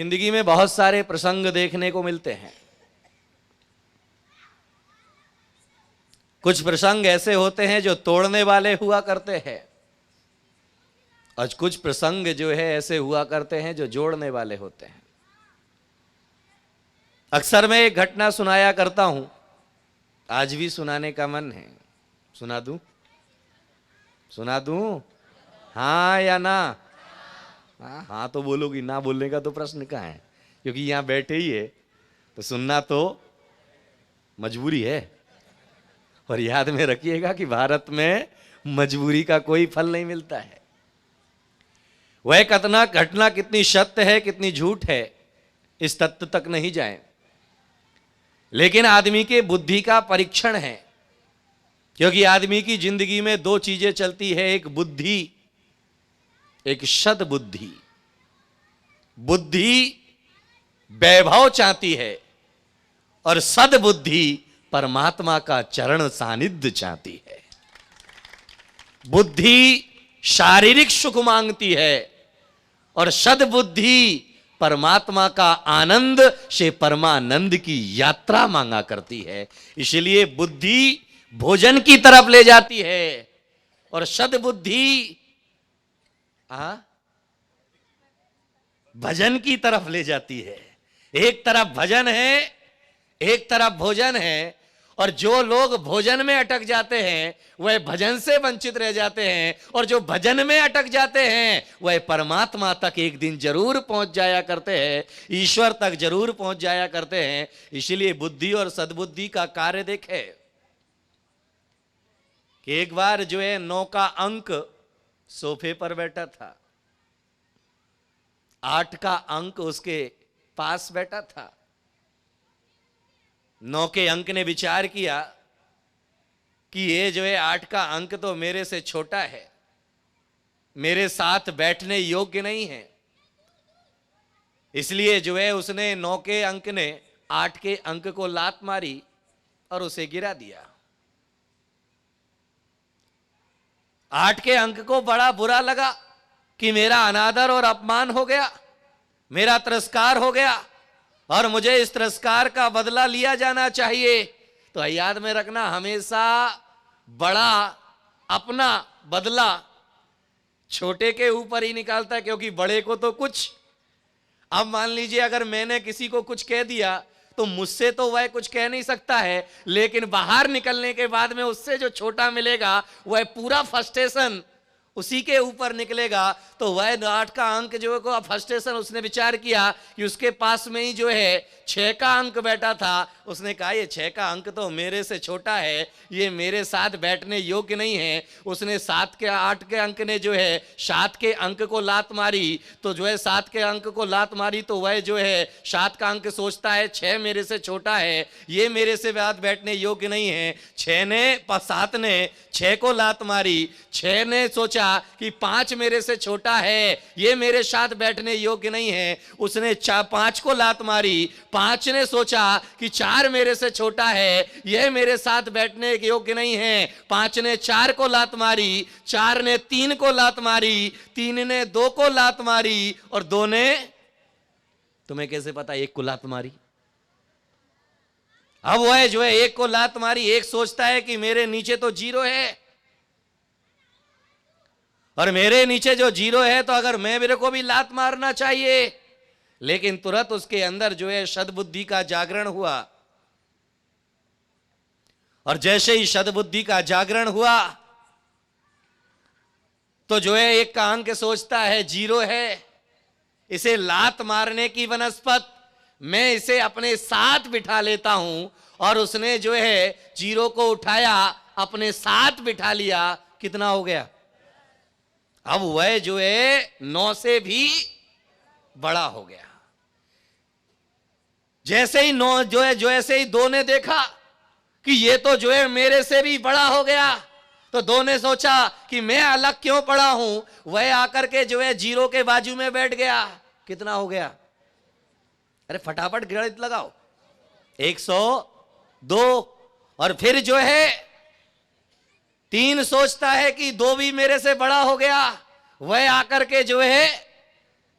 जिंदगी में बहुत सारे प्रसंग देखने को मिलते हैं। कुछ प्रसंग ऐसे होते हैं जो तोड़ने वाले हुआ करते हैं, और कुछ प्रसंग जो है ऐसे हुआ करते हैं जो जोड़ने वाले होते हैं। अक्सर मैं एक घटना सुनाया करता हूं, आज भी सुनाने का मन है। सुना दूं? सुना दूं? हाँ या ना? हाँ तो बोलोगी, ना बोलने का तो प्रश्न कहाँ है, क्योंकि यहां बैठे ही है तो सुनना तो मजबूरी है। और याद में रखिएगा कि भारत में मजबूरी का कोई फल नहीं मिलता है। वह कतना घटना कितनी सत्य है कितनी झूठ है इस तत्व तक नहीं जाए, लेकिन आदमी के बुद्धि का परीक्षण है। क्योंकि आदमी की जिंदगी में दो चीजें चलती है, एक बुद्धि, एक सद्बुद्धि। बुद्धि वैभव चाहती है और सद्बुद्धि परमात्मा का चरण सानिध्य चाहती है। बुद्धि शारीरिक सुख मांगती है और सद्बुद्धि परमात्मा का आनंद से परमानंद की यात्रा मांगा करती है। इसलिए बुद्धि भोजन की तरफ ले जाती है और सद्बुद्धि भजन की तरफ ले जाती है। एक तरफ भजन है, एक तरफ भोजन है, और जो लोग भोजन में अटक जाते हैं वह भजन से वंचित रह जाते हैं, और जो भजन में अटक जाते हैं वह परमात्मा तक एक दिन जरूर पहुंच जाया करते हैं, ईश्वर तक जरूर पहुंच जाया करते हैं। इसलिए बुद्धि और सद्बुद्धि का कार्य देखे कि एक बार जो है 9 का अंक सोफे पर बैठा था, 8 का अंक उसके पास बैठा था। 9 के अंक ने विचार किया कि ये जो है 8 का अंक तो मेरे से छोटा है, मेरे साथ बैठने योग्य नहीं है। इसलिए जो है उसने 9 के अंक ने 8 के अंक को लात मारी और उसे गिरा दिया। 8 के अंक को बड़ा बुरा लगा कि मेरा अनादर और अपमान हो गया, मेरा तिरस्कार हो गया और मुझे इस तिरस्कार का बदला लिया जाना चाहिए। तो याद में रखना, हमेशा बड़ा अपना बदला छोटे के ऊपर ही निकालता है, क्योंकि बड़े को तो कुछ, अब मान लीजिए अगर मैंने किसी को कुछ कह दिया तो मुझसे तो वह कुछ कह नहीं सकता है, लेकिन बाहर निकलने के बाद में उससे जो छोटा मिलेगा वह पूरा फ्रस्ट्रेशन उसी के ऊपर निकलेगा। तो वह 8 का अंक जो है फ्रस्ट्रेशन, उसने विचार किया कि उसके पास में ही जो है 6 का अंक बैठा था। उसने कहा ये 6 का अंक तो मेरे से छोटा है, ये मेरे साथ बैठने योग्य नहीं है। उसने 8 के अंक ने जो है 7 के अंक को लात मारी, तो जो है 7 के अंक को लात मारी तो वह जो है 7 का अंक सोचता है 6 मेरे से छोटा है, ये मेरे से बात बैठने योग्य नहीं है। 7 ने 6 को लात मारी, 6 ने सोचा कि 5 मेरे से छोटा है, ये मेरे साथ बैठने योग्य नहीं है। उसने 5 को लात मारी, 5 ने सोचा कि 4 मेरे से छोटा है, यह मेरे साथ बैठने योग्य नहीं है। 5 ने 4 को लात मारी, 4 ने 3 को लात मारी, 3 ने 2 को लात मारी, और 2 ने, तुम्हें कैसे पता 1 को लात मारी? अब वह जो है 1 को लात मारी, 1 सोचता है कि मेरे नीचे तो 0 है, और मेरे नीचे जो 0 है तो अगर मेरे को भी लात मारना चाहिए। लेकिन तुरंत उसके अंदर जो है सद्बुद्धि का जागरण हुआ, और जैसे ही सद्बुद्धि का जागरण हुआ तो जो है 1 का अंक सोचता है 0 है, इसे लात मारने की बनस्पत मैं इसे अपने साथ बिठा लेता हूं। और उसने जो है 0 को उठाया, अपने साथ बिठा लिया। कितना हो गया? अब वह जो है 9 से भी बड़ा हो गया। जैसे ही 9 जो है, जैसे ही 2 ने देखा कि ये तो जो है मेरे से भी बड़ा हो गया, तो 2 ने सोचा कि मैं अलग क्यों पड़ा हूं। वह आकर के जो है 0 के बाजू में बैठ गया। कितना हो गया? अरे फटाफट गणित लगाओ। 102। और फिर जो है 3 सोचता है कि 2 भी मेरे से बड़ा हो गया। वह आकर के जो है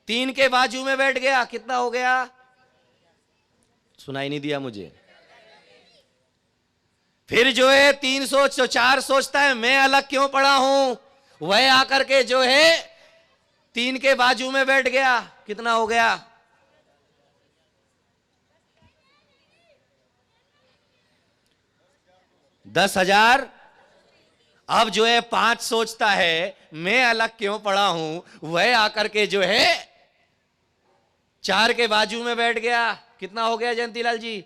3 के बाजू में बैठ गया, कितना हो गया? सुनाई नहीं दिया मुझे। फिर जो है 4 सोचता है मैं अलग क्यों पड़ा हूं, वह आकर के जो है 3 के बाजू में बैठ गया, कितना हो गया? 10,000। अब जो है 5 सोचता है मैं अलग क्यों पड़ा हूं, वह आकर के जो है 4 के बाजू में बैठ गया, कितना हो गया जयंतीलाल जी?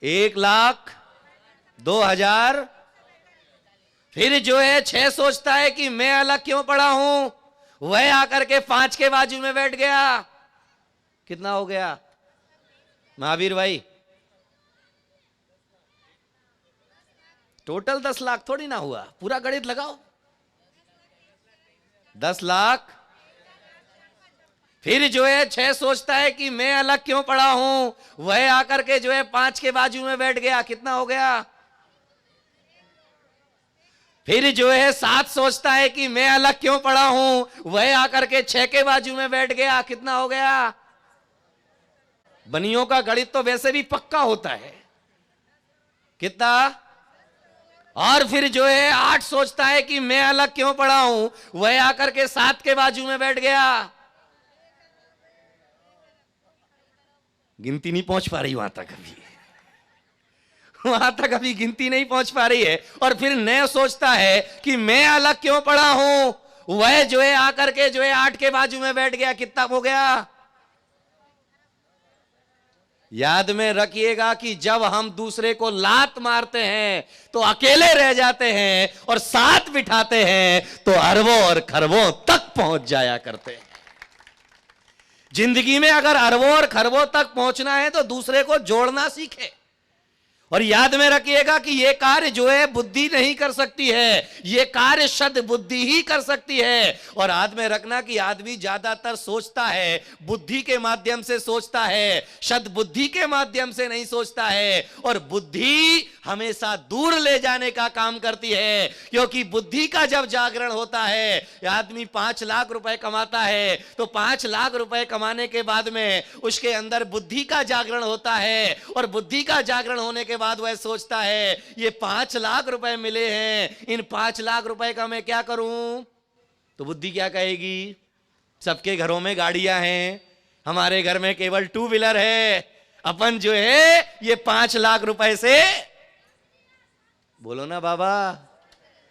1,02,000। फिर जो है 6 सोचता है कि मैं अलग क्यों पड़ा हूं, वह आकर के 5 के बाजू में बैठ गया, कितना हो गया महावीर भाई? टोटल 10 लाख थोड़ी ना हुआ, पूरा गणित लगाओ। 10 लाख। फिर जो है 6 सोचता है कि मैं अलग क्यों पड़ा हूं, वह आकर के जो है 5 के बाजू में बैठ गया, कितना हो गया? फिर जो है 7 सोचता है कि मैं अलग क्यों पड़ा हूं, वह आकर के 6 के बाजू में बैठ गया, कितना हो गया? बनियों का गणित तो वैसे भी पक्का होता है, कितना? और फिर जो है 8 सोचता है कि मैं अलग क्यों पड़ा हूं, वह आकर के 7 के बाजू में बैठ गया। गिनती नहीं पहुंच पा रही वहां तक, अभी गिनती नहीं पहुंच पा रही है। और फिर 9 सोचता है कि मैं अलग क्यों पड़ा हूं, वह जो है आकर के जो है 8 के बाजू में बैठ गया, कितना हो गया? याद में रखिएगा कि जब हम दूसरे को लात मारते हैं तो अकेले रह जाते हैं, और साथ बिठाते हैं तो अरबों और खरबों तक पहुंच जाया करते हैं। जिंदगी में अगर अरबों और खरबों तक पहुंचना है तो दूसरे को जोड़ना सीखे। और याद में रखिएगा कि यह कार्य जो है बुद्धि नहीं कर सकती है, यह कार्य सद बुद्धि ही कर सकती है। और याद में रखना कि आदमी ज्यादातर सोचता है बुद्धि के माध्यम से सोचता है, सद बुद्धि के माध्यम से नहीं सोचता है। और बुद्धि हमेशा दूर ले जाने का काम करती है, क्योंकि बुद्धि का जब जागरण होता है, आदमी 5 लाख रुपए कमाता है तो 5 लाख रुपए कमाने के बाद में उसके अंदर बुद्धि का जागरण होता है। और बुद्धि का जागरण होने के बाद वह सोचता है ये 5 लाख रुपए मिले हैं, इन 5 लाख रुपए का मैं क्या करूं? तो बुद्धि क्या कहेगी? सबके घरों में गाड़ियां हैं, हमारे घर में केवल 2 व्हीलर है, अपन जो है ये 5 लाख रुपए से, बोलो ना बाबा,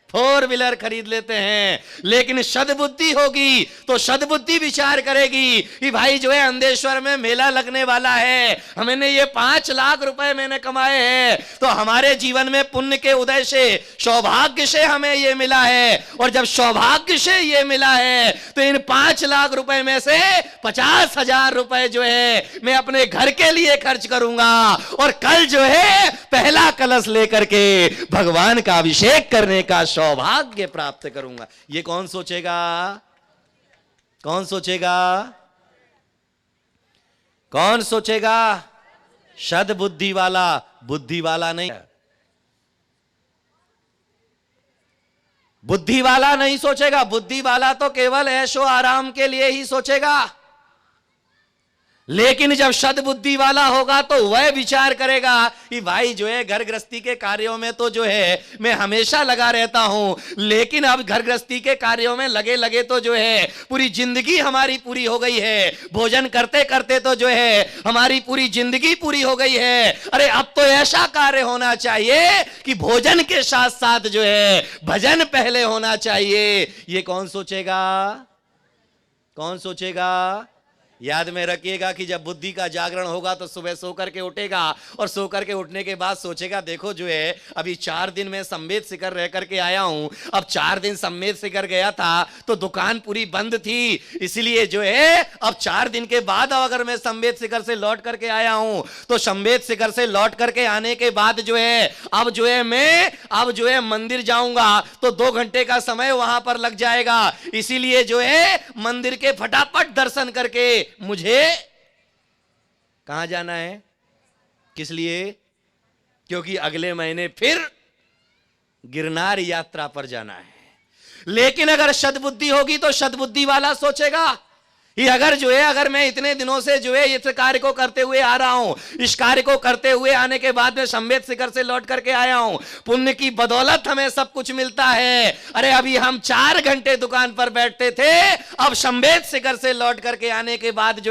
4 व्हीलर खरीद लेते हैं। लेकिन सद्बुद्धि होगी तो सद्बुद्धि विचार करेगी कि भाई जो है अंधेश्वर में मेला लगने वाला है, हमने ये 5 लाख रुपए मैंने कमाए हैं, तो हमारे जीवन में पुण्य के उदय से, सौभाग्य से हमें ये मिला है। और जब सौभाग्य से ये मिला है तो इन 5 लाख रुपए में से 50,000 रुपए जो है मैं अपने घर के लिए खर्च करूंगा, और कल जो है पहला कलश लेकर के भगवान का अभिषेक करने का सौभाग्य प्राप्त करूंगा। ये कौन सोचेगा? कौन सोचेगा? कौन सोचेगा? सद्बुद्धि वाला, बुद्धि वाला नहीं। बुद्धि वाला नहीं सोचेगा, बुद्धि वाला तो केवल ऐशो आराम के लिए ही सोचेगा। लेकिन जब सद्बुद्धि वाला होगा तो वह विचार करेगा कि भाई जो है घर गृहस्थी के कार्यों में तो जो है मैं हमेशा लगा रहता हूं, लेकिन अब घर गृहस्थी के कार्यों में लगे लगे तो जो है पूरी जिंदगी हमारी पूरी हो गई है, भोजन करते करते तो जो है हमारी पूरी जिंदगी पूरी हो गई है। अरे अब तो ऐसा कार्य होना चाहिए कि भोजन के साथ साथ जो है भजन पहले होना चाहिए। ये कौन सोचेगा? कौन सोचेगा? याद में रखिएगा कि जब बुद्धि का जागरण होगा तो सुबह सो करके उठेगा, और सो करके उठने के बाद सोचेगा देखो जो है अभी 4 दिन में संवेद शिखर रह करके आया हूं, अब 4 दिन संवेद शिखर गया था तो दुकान पूरी बंद थी, इसलिए जो है अब 4 दिन के बाद अगर मैं संवेद शिखर से लौट करके आया हूं तो संवेद शिखर से लौट करके आने के बाद जो है अब जो है मैं अब जो है मंदिर जाऊंगा तो 2 घंटे का समय वहां पर लग जाएगा, इसीलिए जो है मंदिर के फटाफट दर्शन करके मुझे कहां जाना है? किस लिए? क्योंकि अगले महीने फिर गिरनार यात्रा पर जाना है। लेकिन अगर सद्बुद्धि होगी तो सद्बुद्धि वाला सोचेगा कि अगर मैं इतने दिनों से इस कार्य को करते हुए आ रहा हूं, इस कार्य को करते हुए आने के बाद में संवेद शिखर से लौट करके आया हूं, पुण्य की बदौलत हमें सब कुछ मिलता है। अरे अभी हम 4 घंटे दुकान पर बैठते थे, अब संवेद शिखर से लौट करके आने के बाद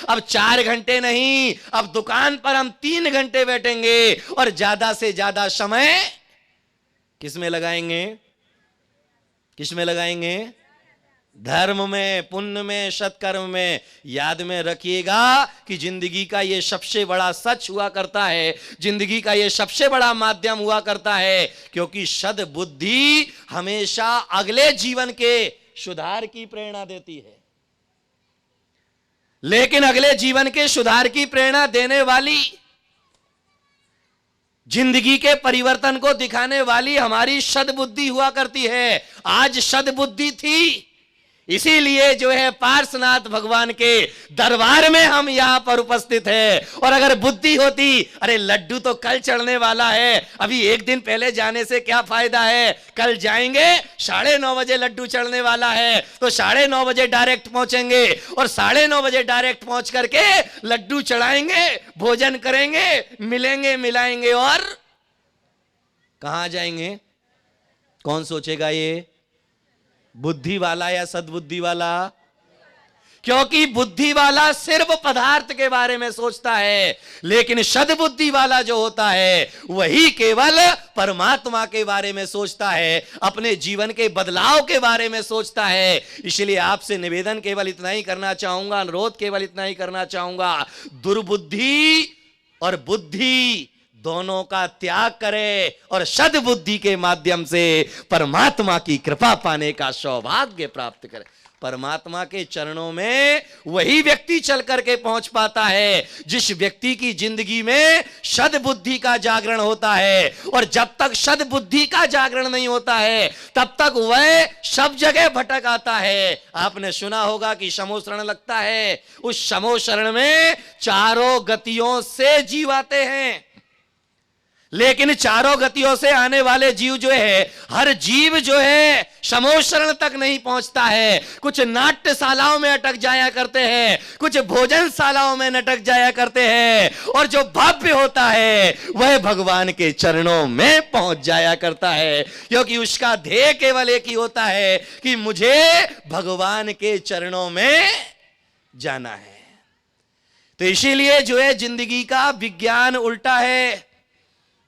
अब 4 घंटे नहीं, अब दुकान पर हम 3 घंटे बैठेंगे और ज्यादा से ज्यादा समय किसमें लगाएंगे? धर्म में, पुण्य में, सत्कर्म में। याद में रखिएगा कि जिंदगी का यह सबसे बड़ा सच हुआ करता है, जिंदगी का यह सबसे बड़ा माध्यम हुआ करता है, क्योंकि सद्बुद्धि हमेशा अगले जीवन के सुधार की प्रेरणा देती है। लेकिन अगले जीवन के सुधार की प्रेरणा देने वाली, जिंदगी के परिवर्तन को दिखाने वाली हमारी सद्बुद्धि हुआ करती है। आज सद्बुद्धि थी, इसीलिए पार्श्वनाथ भगवान के दरबार में हम यहां पर उपस्थित हैं। और अगर बुद्धि होती, अरे लड्डू तो कल चढ़ने वाला है, अभी एक दिन पहले जाने से क्या फायदा है, कल जाएंगे 9:30 बजे लड्डू चढ़ने वाला है, तो 9:30 बजे डायरेक्ट पहुंचेंगे और 9:30 बजे डायरेक्ट पहुंच करके लड्डू चढ़ाएंगे, भोजन करेंगे, मिलेंगे, मिलाएंगे और कहां जाएंगे? कौन सोचेगा ये? बुद्धि वाला या सद्बुद्धि वाला? क्योंकि बुद्धि वाला सिर्फ पदार्थ के बारे में सोचता है, लेकिन सद्बुद्धि वाला जो होता है वही केवल परमात्मा के बारे में सोचता है, अपने जीवन के बदलाव के बारे में सोचता है। इसलिए आपसे निवेदन केवल इतना ही करना चाहूंगा, अनुरोध केवल इतना ही करना चाहूंगा, दुर्बुद्धि और बुद्धि दोनों का त्याग करे और सद्बुद्धि के माध्यम से परमात्मा की कृपा पाने का सौभाग्य प्राप्त करे। परमात्मा के चरणों में वही व्यक्ति चल करके पहुंच पाता है जिस व्यक्ति की जिंदगी में सद्बुद्धि का जागरण होता है। और जब तक सद्बुद्धि का जागरण नहीं होता है तब तक वह सब जगह भटक आता है। आपने सुना होगा कि समोशरण लगता है, उस समोशरण में चारों गतियों से जीव आते हैं, लेकिन चारों गतियों से आने वाले जीव हर जीव समोशरण तक नहीं पहुंचता है। कुछ नाट्यशालाओं में अटक जाया करते हैं, कुछ भोजनशालाओं में अटक जाया करते हैं, और जो भव्य होता है वह भगवान के चरणों में पहुंच जाया करता है, क्योंकि उसका ध्येय केवल एक ही होता है कि मुझे भगवान के चरणों में जाना है। तो इसीलिए जिंदगी का विज्ञान उल्टा है,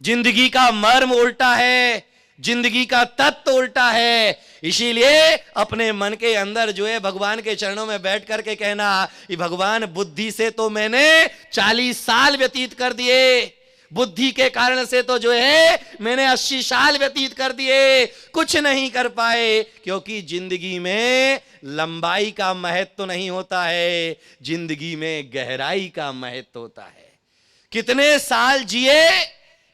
जिंदगी का मर्म उल्टा है, जिंदगी का तत्व उल्टा है। इसीलिए अपने मन के अंदर भगवान के चरणों में बैठ करके कहना कि भगवान, बुद्धि से तो मैंने 40 साल व्यतीत कर दिए, बुद्धि के कारण से तो मैंने 80 साल व्यतीत कर दिए, कुछ नहीं कर पाए। क्योंकि जिंदगी में लंबाई का महत्व नहीं होता है, जिंदगी में गहराई का महत्व होता है। कितने साल जिए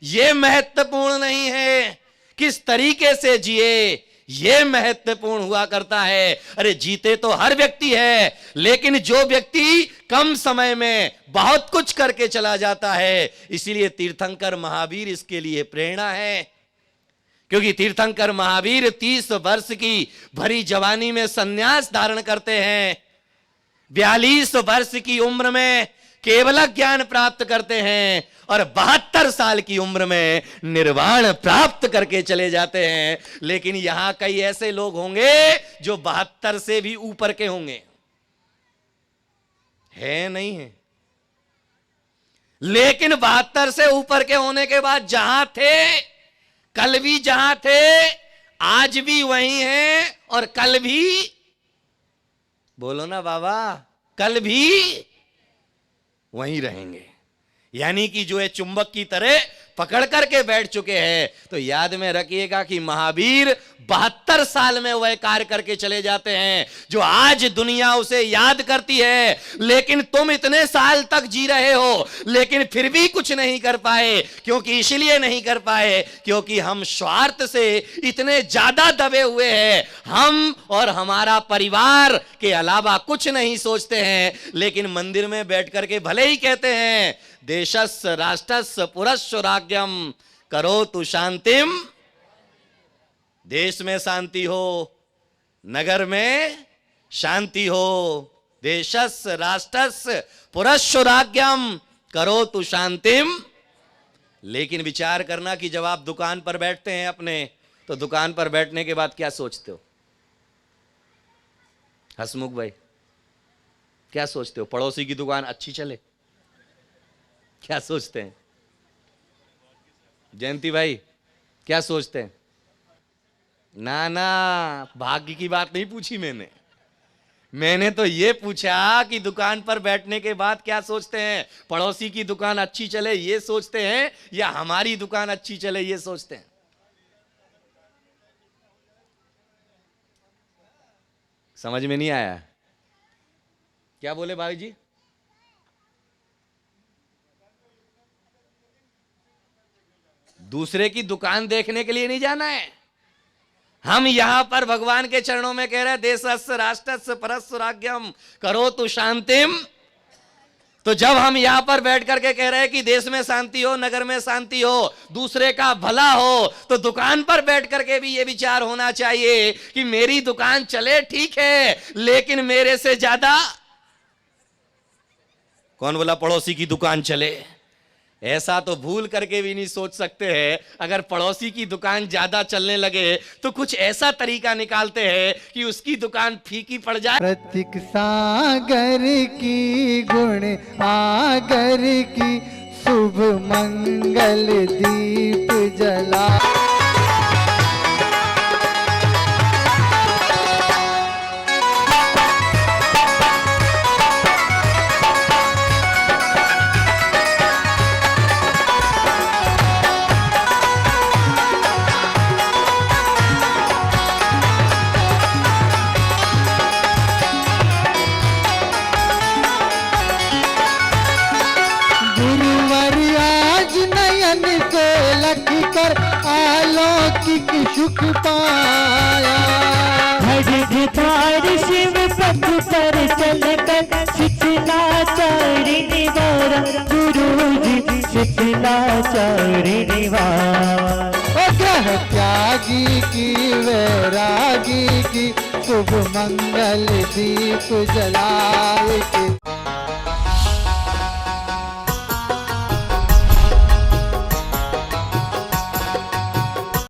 ये महत्वपूर्ण नहीं है, किस तरीके से जिए ये महत्वपूर्ण हुआ करता है। अरे जीते तो हर व्यक्ति है, लेकिन जो व्यक्ति कम समय में बहुत कुछ करके चला जाता है, इसीलिए तीर्थंकर महावीर इसके लिए प्रेरणा है। क्योंकि तीर्थंकर महावीर 30 वर्ष की भरी जवानी में संन्यास धारण करते हैं, 42 वर्ष की उम्र में केवल ज्ञान प्राप्त करते हैं, और 72 साल की उम्र में निर्वाण प्राप्त करके चले जाते हैं। लेकिन यहां कई ऐसे लोग होंगे जो 72 से भी ऊपर के होंगे, है नहीं है? लेकिन 72 से ऊपर के होने के बाद जहां थे, कल भी जहां थे, आज भी वही हैं, और कल भी, बोलो ना बाबा, कल भी वहीं रहेंगे। यानी कि चुंबक की तरह पकड़ करके बैठ चुके हैं। तो याद में रखिएगा कि महावीर 72 साल में वह कार्य करके चले जाते हैं जो आज दुनिया उसे याद करती है। लेकिन तुम इतने साल तक जी रहे हो, लेकिन फिर भी कुछ नहीं कर पाए। क्योंकि इसलिए नहीं कर पाए क्योंकि हम स्वार्थ से इतने ज्यादा दबे हुए हैं। हम और हमारा परिवार के अलावा कुछ नहीं सोचते हैं, लेकिन मंदिर में बैठ करके भले ही कहते हैं देशस्य राष्ट्रस्य पुरस्य राज्यम करोतु शांतिम, देश में शांति हो, नगर में शांति हो। देशस्य राष्ट्रस्य पुरस्सुराज्ञम करो तु शांतिम। लेकिन विचार करना कि जब आप दुकान पर बैठते हैं अपने, तो दुकान पर बैठने के बाद क्या सोचते हो? हसमुख भाई क्या सोचते हो? पड़ोसी की दुकान अच्छी चले, क्या सोचते हैं? जयंती भाई क्या सोचते हैं? ना ना, भाग्य की बात नहीं पूछी मैंने तो ये पूछा कि दुकान पर बैठने के बाद क्या सोचते हैं? पड़ोसी की दुकान अच्छी चले ये सोचते हैं, या हमारी दुकान अच्छी चले ये सोचते हैं? समझ में नहीं आया? क्या बोले भाई जी? दूसरे की दुकान देखने के लिए नहीं जाना है। हम यहां पर भगवान के चरणों में कह रहे हैं देशस्य राष्ट्रस्य परस्सुराज्ञम करो तु शांतिम। तो जब हम यहां पर बैठ करके कह रहे हैं कि देश में शांति हो, नगर में शांति हो, दूसरे का भला हो, तो दुकान पर बैठ करके भी ये विचार होना चाहिए कि मेरी दुकान चले ठीक है, लेकिन मेरे से ज्यादा कौन बोला पड़ोसी की दुकान चले? ऐसा तो भूल करके भी नहीं सोच सकते हैं। अगर पड़ोसी की दुकान ज्यादा चलने लगे तो कुछ ऐसा तरीका निकालते हैं कि उसकी दुकान फीकी पड़ जाए। प्रतीक सागर की गुण आगर की शुभ मंगल दीप जला। अलौकिक सुख पाया। हरिद्वार शिव पथ पर चलकर शीतलाचार्य निवारा। गुरुजी शीतलाचार्य निवारा। ग्रह त्यागी की वैरागी की शुभ मंगल दीप जलाए के।